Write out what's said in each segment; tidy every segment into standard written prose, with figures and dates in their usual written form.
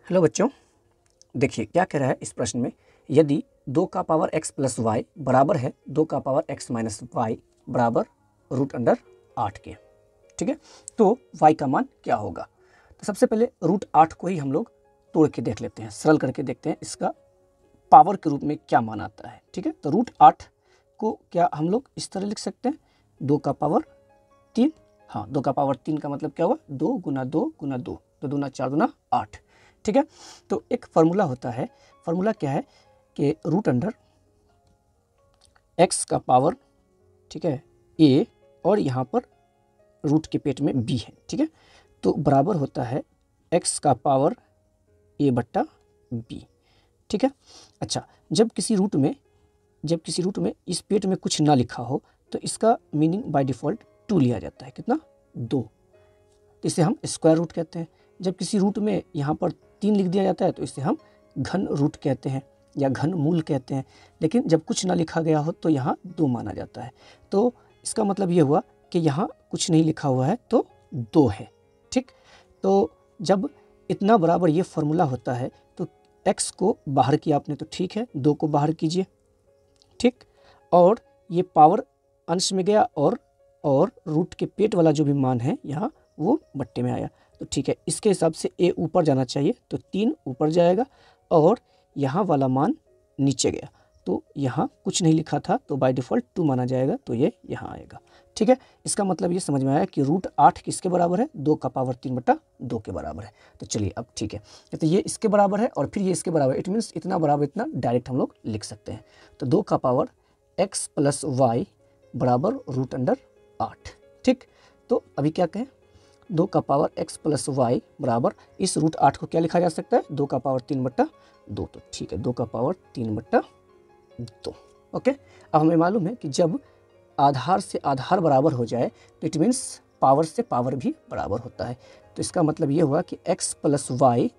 Hello बच्चों, देखिए क्या कह रहा है इस प्रश्न में। यदि 2 का पावर x प्लस वाई बराबर है 2 का पावर x माइनस वाई बराबर √8 के, ठीक है, तो y का मान क्या होगा। तो सबसे पहले √8 को ही हम लोग तोड़ के देख लेते हैं, सरल करके देखते हैं इसका पावर के रूप में क्या मान आता है। ठीक है, तो √8 को क्या हम लोग इस तरह लिख सकते हैं, 2 का पावर 3। हाँ, 2 का पावर 3 का मतलब क्या हुआ, 2 गुना 2 गुना 2, 2 दूना 4 दूना 8। ठीक है, तो एक फार्मूला होता है, फार्मूला क्या है कि √x का पावर, ठीक है, a और यहाँ पर रूट के पेट में b है। ठीक है, तो बराबर होता है x का पावर a बट्टा b। ठीक है, अच्छा, जब किसी रूट में इस पेट में कुछ ना लिखा हो तो इसका मीनिंग बाय डिफ़ॉल्ट 2 लिया जाता है। कितना, 2। इसे हम स्क्वायर रूट कहते हैं। जब किसी रूट में यहाँ पर 3 लिख दिया जाता है तो इसे हम घन रूट कहते हैं या घन मूल कहते हैं। लेकिन जब कुछ ना लिखा गया हो तो यहाँ 2 माना जाता है। तो इसका मतलब ये हुआ कि यहाँ कुछ नहीं लिखा हुआ है तो 2 है। ठीक, तो जब इतना बराबर ये फार्मूला होता है तो x को बाहर किया आपने तो ठीक है, 2 को बाहर कीजिए। ठीक, और ये पावर अंश में गया और रूट के पेट वाला जो भी मान है यहाँ वो बट्टे में आया। तो ठीक है, इसके हिसाब से a ऊपर जाना चाहिए तो 3 ऊपर जाएगा और यहाँ वाला मान नीचे गया तो यहाँ कुछ नहीं लिखा था तो बाय डिफ़ॉल्ट 2 माना जाएगा, तो ये यहाँ आएगा। ठीक है, इसका मतलब ये समझ में आया कि √8 किसके बराबर है, 2 का पावर 3 बट्टा 2 के बराबर है। तो चलिए अब ठीक है, तो ये इसके बराबर है और फिर ये इसके बराबर, इट मीन्स इतना बराबर इतना डायरेक्ट हम लोग लिख सकते हैं। तो 2 का पावर x प्लस वाई बराबर √8। ठीक, तो अभी क्या कहें, 2 का पावर x प्लस वाई बराबर इस √8 को क्या लिखा जा सकता है, 2 का पावर 3 बट्टा 2। तो ठीक है, 2 का पावर 3 बट्टा 2। ओके, अब हमें मालूम है कि जब आधार से आधार बराबर हो जाए तो इट मीन्स पावर से पावर भी बराबर होता है। तो इसका मतलब ये हुआ कि x प्लस वाई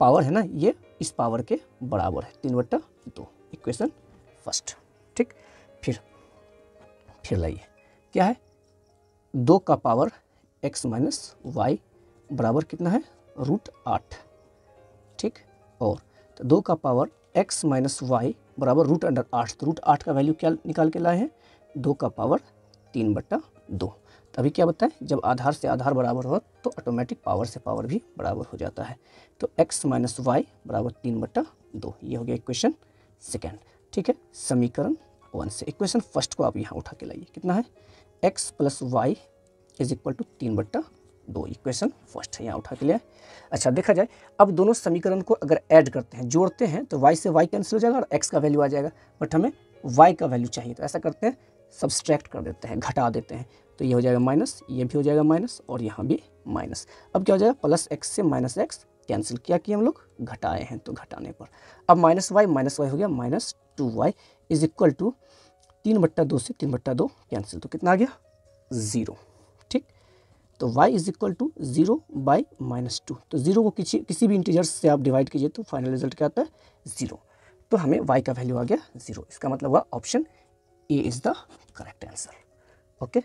पावर है ना, ये इस पावर के बराबर है 3 बट्टा 2। Equation first. ठीक, फिर लाइए क्या है, 2 का पावर x माइनस वाई बराबर कितना है, √8। ठीक, और तो 2 का पावर x माइनस वाई बराबर √8। तो √8 का वैल्यू क्या निकाल के लाए हैं, 2 का पावर 3 बट्टा 2। तो अभी क्या बताएं, जब आधार से आधार बराबर हो तो ऑटोमेटिक पावर से पावर भी बराबर हो जाता है। तो x माइनस वाई बराबर 3 बट्टा 2, ये हो गया इक्वेशन सेकेंड। ठीक है, समीकरण 1 से इक्वेशन फर्स्ट को आप यहाँ उठा के लाइए, कितना है, x plus y is equal to 3 बट्टा 2। इक्वेशन फर्स्ट है, यहाँ उठा के लिया। अच्छा, देखा जाए अब दोनों समीकरण को अगर ऐड करते हैं, जोड़ते हैं तो y से y कैंसिल हो जाएगा और x का वैल्यू आ जाएगा, बट हमें y का वैल्यू चाहिए। तो ऐसा करते हैं, सब्सट्रैक्ट कर देते हैं, घटा देते हैं। तो ये हो जाएगा माइनस, ये भी हो जाएगा माइनस और यहाँ भी माइनस। अब क्या हो जाएगा, प्लस x से माइनस x कैंसिल किया कि हम लोग घटाए हैं, तो घटाने पर अब माइनस वाई हो गया -2y इज इक्वल टू 3 बट्टा 2 से 3 बट्टा 2 कैंसिल, तो कितना आ गया, 0। ठीक, तो y is equal to 0 by -2। तो 0 को किसी भी इंटीजर से आप डिवाइड कीजिए तो फाइनल रिजल्ट क्या आता है, 0। तो हमें y का वैल्यू आ गया 0। इसका मतलब हुआ option A is the correct answer. Okay.